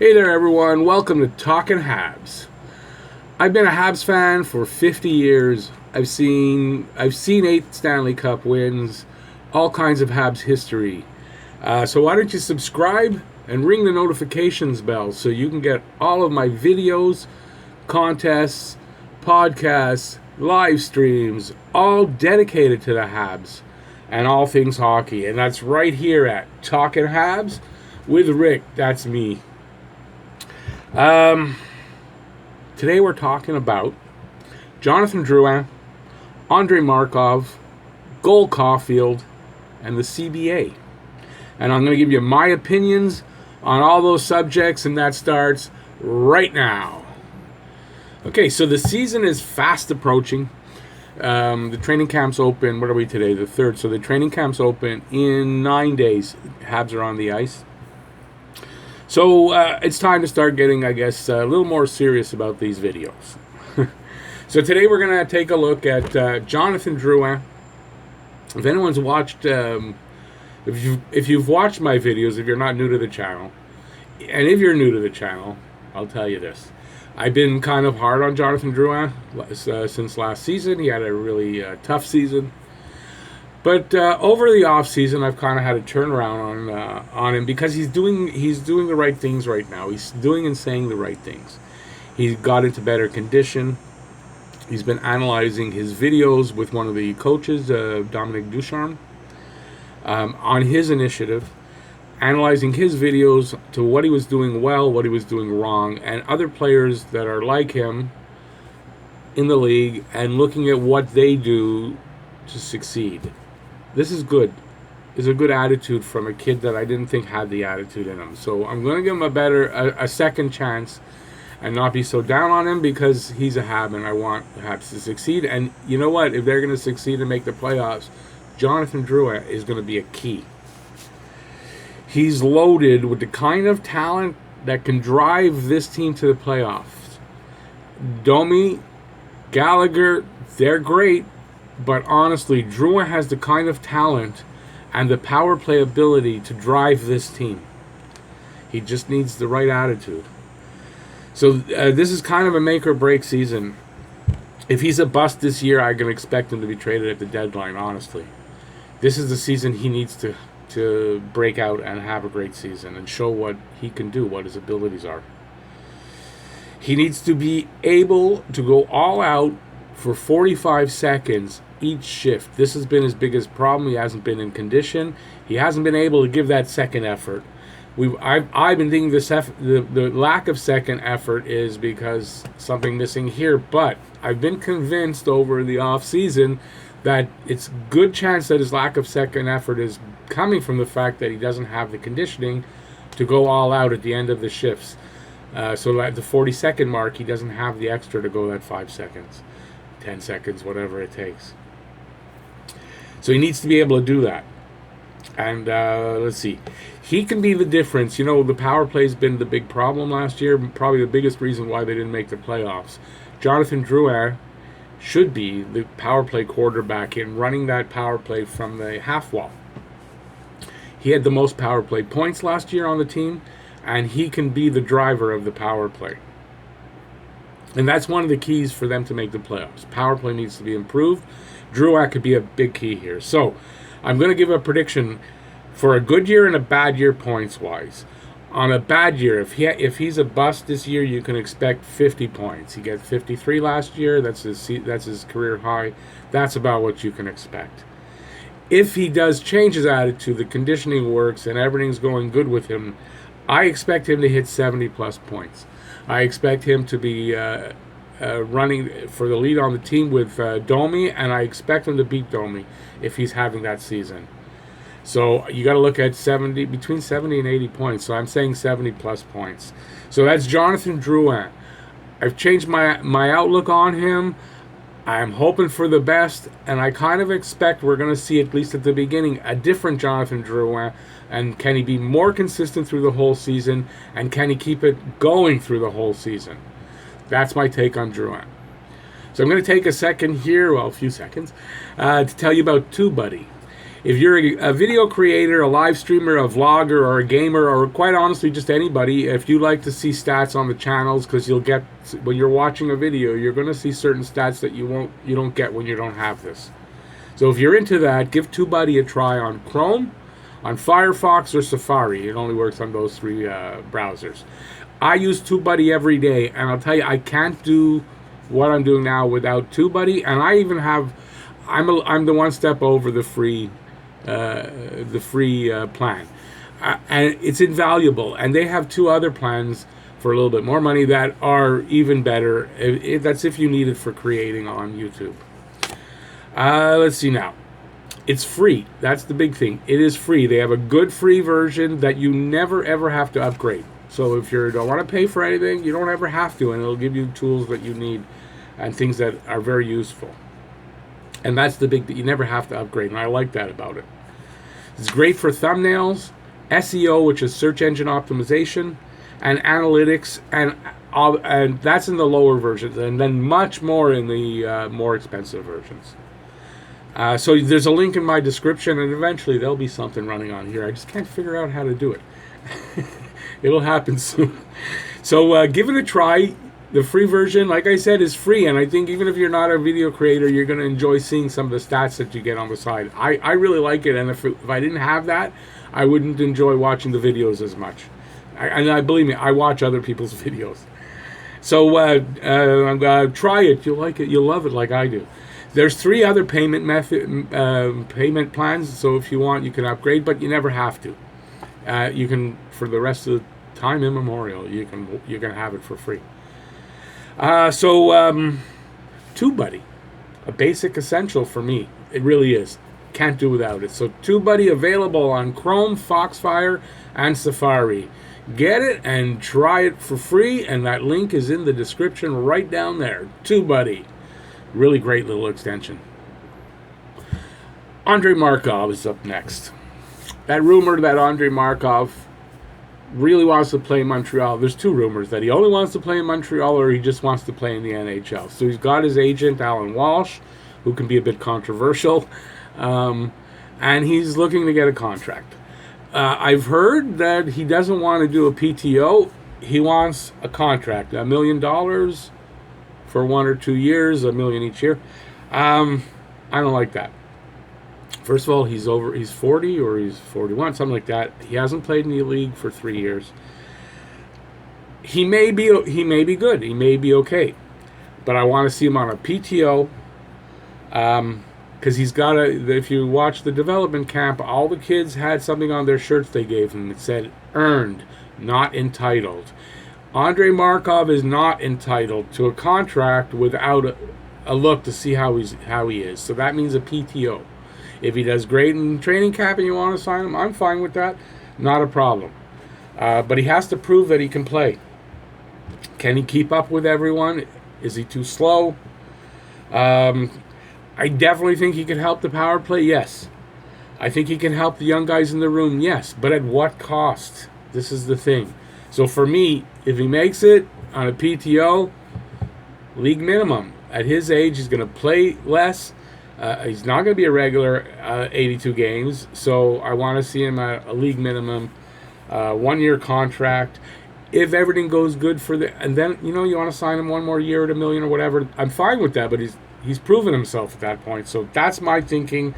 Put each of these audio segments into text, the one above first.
Hey there everyone, welcome to Talking Habs. I've been a Habs fan for 50 years. I've seen 8 Stanley Cup wins, all kinds of Habs history. So why don't you subscribe and ring the notifications bell so you can get all of my videos, contests, podcasts, live streams, all dedicated to the Habs and all things hockey. And that's right here at Talking Habs with Rick. That's me. Today we're talking about Jonathan Drouin, Andrei Markov, Caufield, and the CBA. And I'm going to give you my opinions on all those subjects, and that starts right now. Okay, so the season is fast approaching. The training camps open, what are we today? The 3rd. So the training camps open in 9 days. Habs are on the ice. So it's time to start getting, I guess, a little more serious about these videos. So today we're going to take a look at Jonathan Drouin. If anyone's watched, if you've watched my videos, if you're not new to the channel, and if you're new to the channel, I'll tell you this. I've been kind of hard on Jonathan Drouin since last season. He had a really tough season. But over the off season, I've kind of had a turnaround on him because he's doing the right things right now. He's doing and saying the right things. He got into better condition. He's been analyzing his videos with one of the coaches, Dominic Ducharme, on his initiative, analyzing his videos to what he was doing well, what he was doing wrong, and other players that are like him in the league, and looking at what they do to succeed. This is good. It's a good attitude from a kid that I didn't think had the attitude in him. So I'm going to give him a second chance and not be so down on him because he's a Hab and I want the Habs to succeed. And you know what? If they're going to succeed and make the playoffs, Jonathan Drouin is going to be a key. He's loaded with the kind of talent that can drive this team to the playoffs. Domi, Gallagher, they're great. But honestly, Drouin has the kind of talent and the power play ability to drive this team. He just needs the right attitude. So this is kind of a make or break season. If he's a bust this year, I can expect him to be traded at the deadline, honestly. This is the season he needs to break out and have a great season and show what he can do, what his abilities are. He needs to be able to go all out for 45 seconds each shift. This has been his biggest problem. He hasn't been in condition. He hasn't been able to give that second effort. I've been thinking the lack of second effort is because something missing here, but I've been convinced over the off season that it's a good chance that his lack of second effort is coming from the fact that he doesn't have the conditioning to go all out at the end of the shifts. So at the 40-second mark, he doesn't have the extra to go that 5 seconds. 10 seconds, whatever it takes. So he needs to be able to do that. And let's see. He can be the difference. You know, the power play has been the big problem last year. Probably the biggest reason why they didn't make the playoffs. Jonathan Drouin should be the power play quarterback in running that power play from the half wall. He had the most power play points last year on the team, and he can be the driver of the power play. And that's one of the keys for them to make the playoffs. Power play needs to be improved. Drouin could be a big key here. So I'm going to give a prediction for a good year and a bad year points-wise. On a bad year, if he's a bust this year, you can expect 50 points. He got 53 last year. That's his career high. That's about what you can expect. If he does change his attitude, the conditioning works, and everything's going good with him, I expect him to hit 70-plus points. I expect him to be running for the lead on the team with Domi, and I expect him to beat Domi if he's having that season. So you got to look at between 70 and 80 points. So I'm saying 70-plus points. So that's Jonathan Drouin. I've changed my outlook on him. I'm hoping for the best, and I kind of expect we're going to see, at least at the beginning, a different Jonathan Drouin. And can he be more consistent through the whole season? And can he keep it going through the whole season? That's my take on Drouin. So I'm going to take a second here, well, a few seconds, to tell you about TubeBuddy. If you're a video creator, a live streamer, a vlogger, or a gamer, or quite honestly just anybody, if you like to see stats on the channels, because you'll get, when you're watching a video, you're going to see certain stats that you don't get when you don't have this. So if you're into that, give TubeBuddy a try on Chrome, on Firefox, or Safari. It only works on those three browsers. I use TubeBuddy every day, and I'll tell you, I can't do what I'm doing now without TubeBuddy, and I even have, I'm the one step over the free plan, and it's invaluable. And they have two other plans for a little bit more money that are even better. That's if you need it for creating on YouTube. Let's see now. It's free. That's the big thing. It is free. They have a good free version that you never ever have to upgrade. So if you don't want to pay for anything, you don't ever have to, and it'll give you tools that you need and things that are very useful. And that's the big, you never have to upgrade, and I like that about it. It's great for thumbnails, SEO, which is search engine optimization, and analytics, and that's in the lower versions, and then much more in the more expensive versions. So there's a link in my description, and eventually there'll be something running on here. I just can't figure out how to do it. It'll happen soon. So give it a try. The free version, like I said, is free, and I think even if you're not a video creator, you're going to enjoy seeing some of the stats that you get on the side. I really like it, and if I didn't have that, I wouldn't enjoy watching the videos as much. And believe me, I watch other people's videos. So try it. You'll like it. You'll love it like I do. There's 3 other payment payment plans, so if you want, you can upgrade, but you never have to. You can, for the rest of the time immemorial, you can have it for free. TubeBuddy, a basic essential for me. It really is. Can't do without it. So TubeBuddy available on Chrome, Foxfire, and Safari. Get it and try it for free, and that link is in the description right down there. TubeBuddy. Really great little extension. Andrei Markov is up next. That rumor that Andrei Markov really wants to play in Montreal. There's 2 rumors, that he only wants to play in Montreal or he just wants to play in the NHL. So he's got his agent, Alan Walsh, who can be a bit controversial, and he's looking to get a contract. I've heard that he doesn't want to do a PTO. He wants a contract, $1 million for 1 or 2 years, $1 million each year. I don't like that. First of all, he's 40 or he's 41, something like that. He hasn't played in the league for 3 years. He may be good. He may be okay. But I want to see him on a PTO, because he's got if you watch the development camp, all the kids had something on their shirts they gave him that said earned, not entitled. Andrei Markov is not entitled to a contract without a look to see how he is. So that means a PTO. If he does great in training camp and you want to sign him, I'm fine with that. Not a problem. But he has to prove that he can play. Can he keep up with everyone? Is he too slow? I definitely think he can help the power play, yes. I think he can help the young guys in the room, yes. But at what cost? This is the thing. So for me, if he makes it on a PTO, league minimum. At his age, he's going to play less. He's not going to be a regular 82 games, so I want to see him at a league minimum, 1-year contract. If everything goes good and then you want to sign him 1 more year at $1 million or whatever, I'm fine with that. But he's proven himself at that point, so that's my thinking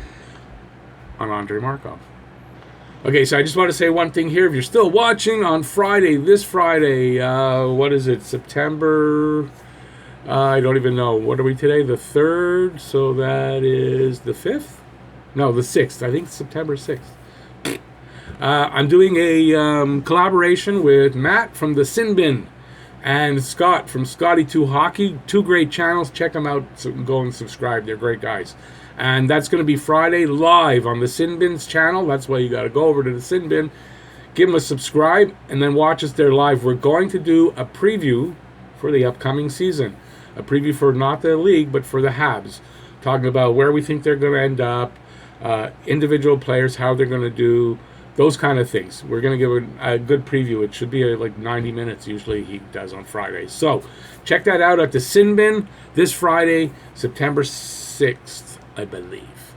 on Andrei Markov. Okay, so I just want to say one thing here. If you're still watching on Friday, this Friday, what is it, September? I don't even know. What are we today? The 3rd, so that is the 5th? No, the 6th. I think it's September 6th. I'm doing a collaboration with Matt from the Sin Bin and Scott from Scotty2 Hockey. 2 great channels. Check them out. So go and subscribe. They're great guys. And that's going to be Friday live on the Sin Bin's channel. That's why you got to go over to the Sin Bin, give them a subscribe, and then watch us there live. We're going to do a preview for the upcoming season. A preview for not the league, but for the Habs. Talking about where we think they're going to end up, individual players, how they're going to do, those kind of things. We're going to give a good preview. It should be like 90 minutes, usually he does on Fridays. So, check that out at the Sin Bin this Friday, September 6th, I believe.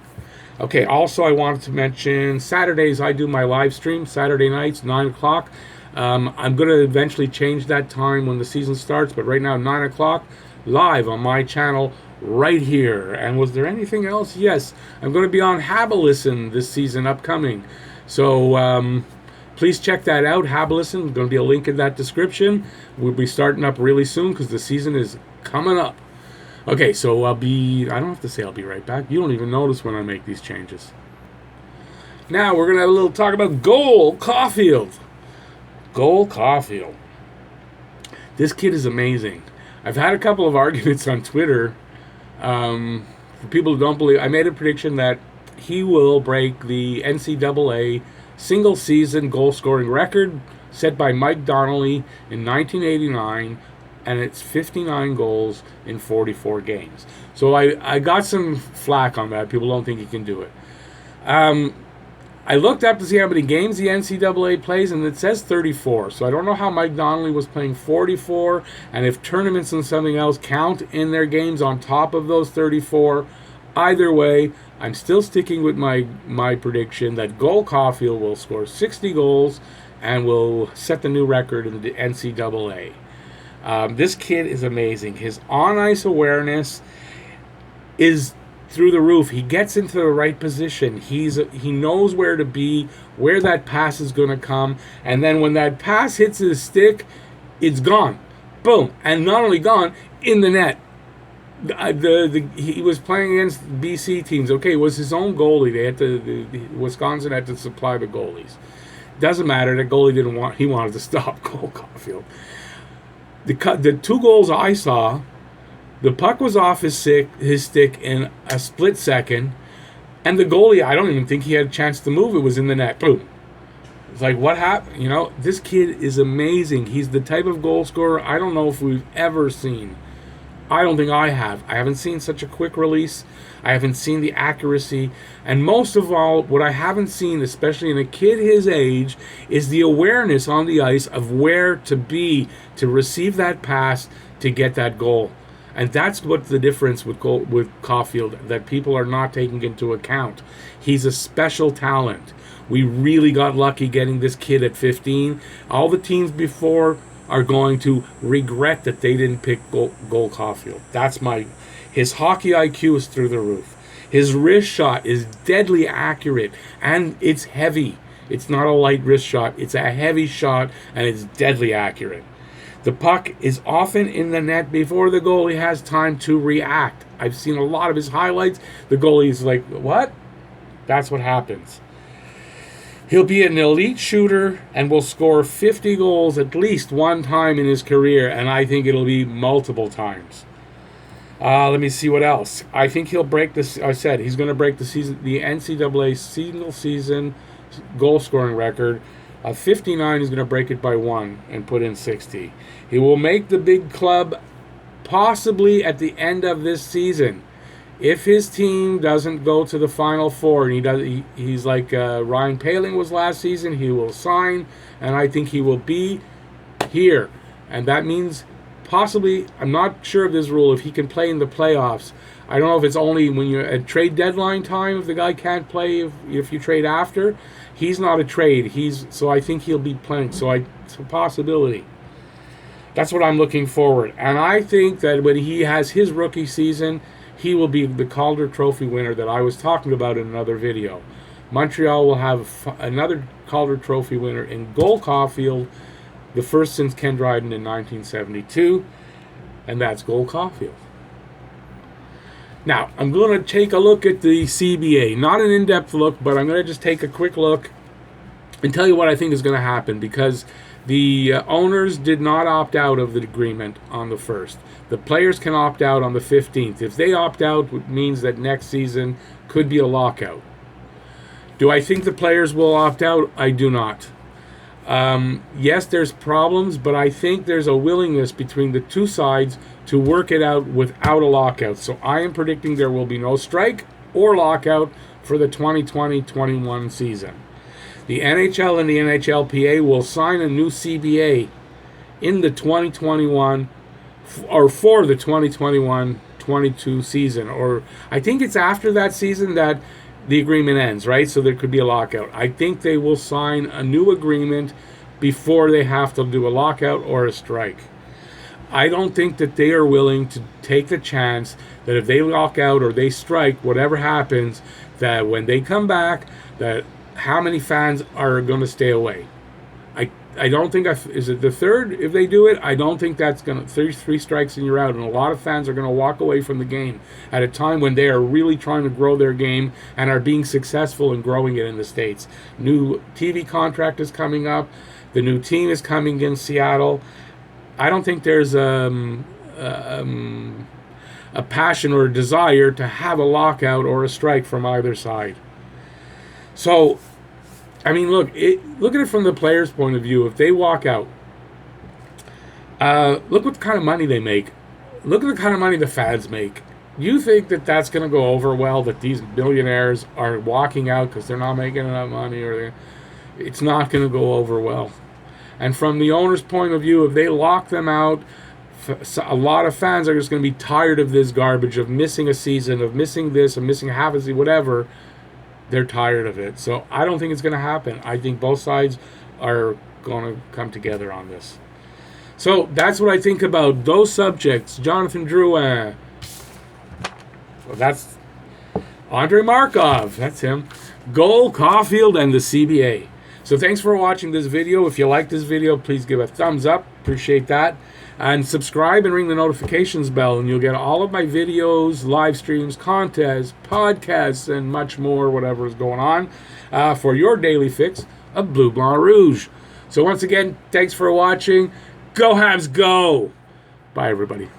Okay, also I wanted to mention Saturdays I do my live stream, Saturday nights, 9 o'clock. I'm going to eventually change that time when the season starts, but right now 9 o'clock, live on my channel right here. And was there anything else? Yes, I'm going to be on Habalisten this season upcoming. So please check that out, Habalisten. There's going to be a link in that description. We'll be starting up really soon because the season is coming up. Okay, so I don't have to say I'll be right back. You don't even notice when I make these changes. Now we're going to have a little talk about Caufield. Caufield. This kid is amazing. I've had a couple of arguments on Twitter. For people who don't believe, I made a prediction that he will break the NCAA single-season goal-scoring record set by Mike Donnelly in 1989, and it's 59 goals in 44 games. So I got some flack on that. People don't think he can do it. I looked up to see how many games the NCAA plays, and it says 34. So I don't know how Mike Donnelly was playing 44, and if tournaments and something else count in their games on top of those 34. Either way, I'm still sticking with my prediction that Caufield will score 60 goals and will set the new record in the NCAA. This kid is amazing. His on-ice awareness is through the roof. He gets into the right position. He knows where to be, where that pass is going to come, and then when that pass hits his stick, it's gone. Boom. And not only gone, in the net. He was playing against BC teams. Okay, it was his own goalie. Wisconsin had to supply the goalies. Doesn't matter. The goalie he wanted to stop Caufield. The 2 goals I saw, the puck was off his stick in a split second, and the goalie, I don't even think he had a chance to move. It was in the net. Boom. It's like, what happened? You know, this kid is amazing. He's the type of goal scorer I don't know if we've ever seen. I don't think I have. I haven't seen such a quick release. I haven't seen the accuracy. And most of all, what I haven't seen, especially in a kid his age, is the awareness on the ice of where to be to receive that pass to get that goal. And that's what the difference with Caufield, that people are not taking into account. He's a special talent. We really got lucky getting this kid at 15. All the teams before are going to regret that they didn't pick Caufield. His hockey IQ is through the roof. His wrist shot is deadly accurate, and it's heavy. It's not a light wrist shot. It's a heavy shot, and it's deadly accurate. The puck is often in the net before the goalie has time to react. I've seen a lot of his highlights. The goalie's like, what? That's what happens. He'll be an elite shooter and will score 50 goals at least one time in his career, and I think it'll be multiple times. Let me see what else. I think he'll break this. I said he's going to break the NCAA single-season goal-scoring record. 59, he's going to break it by 1 and put in 60. He will make the big club possibly at the end of this season. If his team doesn't go to the Final Four, and he's like Ryan Poehling was last season, he will sign, and I think he will be here. And that means possibly, I'm not sure of this rule, if he can play in the playoffs. I don't know if it's only when you're at trade deadline time, if the guy can't play, if you trade after. He's not a trade. So I think he'll be playing. So it's a possibility. That's what I'm looking forward. And I think that when he has his rookie season, he will be the Calder Trophy winner that I was talking about in another video. Montreal will have another Calder Trophy winner in Caufield, the first since Ken Dryden in 1972, and that's Caufield. Now, I'm going to take a look at the CBA. Not an in-depth look, but I'm going to just take a quick look and tell you what I think is going to happen, because the owners did not opt out of the agreement on the 1st. The players can opt out on the 15th. If they opt out, it means that next season could be a lockout. Do I think the players will opt out? I do not. Yes, there's problems, but I think there's a willingness between the two sides to work it out without a lockout. So I am predicting there will be no strike or lockout for the 2020-21 season. The NHL and the NHLPA will sign a new CBA in the 2021 or for the 2021-22 season, or I think it's after that season that the agreement ends, right? So there could be a lockout. I think they will sign a new agreement before they have to do a lockout or a strike. I don't think that they are willing to take the chance that if they lock out or they strike, whatever happens, that when they come back, that how many fans are going to stay away. I don't think, is it the third if they do it? I don't think that's going to, three strikes and you're out. And a lot of fans are going to walk away from the game at a time when they are really trying to grow their game and are being successful in growing it in the States. New TV contract is coming up. The new team is coming in Seattle. I don't think there's a passion or a desire to have a lockout or a strike from either side. So, I mean, look at it from the players' point of view. If they walk out, look what kind of money they make. Look at the kind of money the fans make. You think that that's going to go over well, that these billionaires are walking out because they're not making enough money, or it's not going to go over well. And from the owner's point of view, if they lock them out, a lot of fans are just going to be tired of this garbage, of missing a season, of missing this, of missing half a season, whatever. They're tired of it. So I don't think it's going to happen. I think both sides are going to come together on this. So that's what I think about those subjects. Jonathan Drouin. Well, that's Andrei Markov. That's him. Goal, Caufield, and the CBA. So thanks for watching this video. If you like this video, please give a thumbs up. Appreciate that. And subscribe and ring the notifications bell, and you'll get all of my videos, live streams, contests, podcasts, and much more, whatever is going on, for your daily fix of Bleu Blanc Rouge. So once again, thanks for watching. Go Habs, go! Bye, everybody.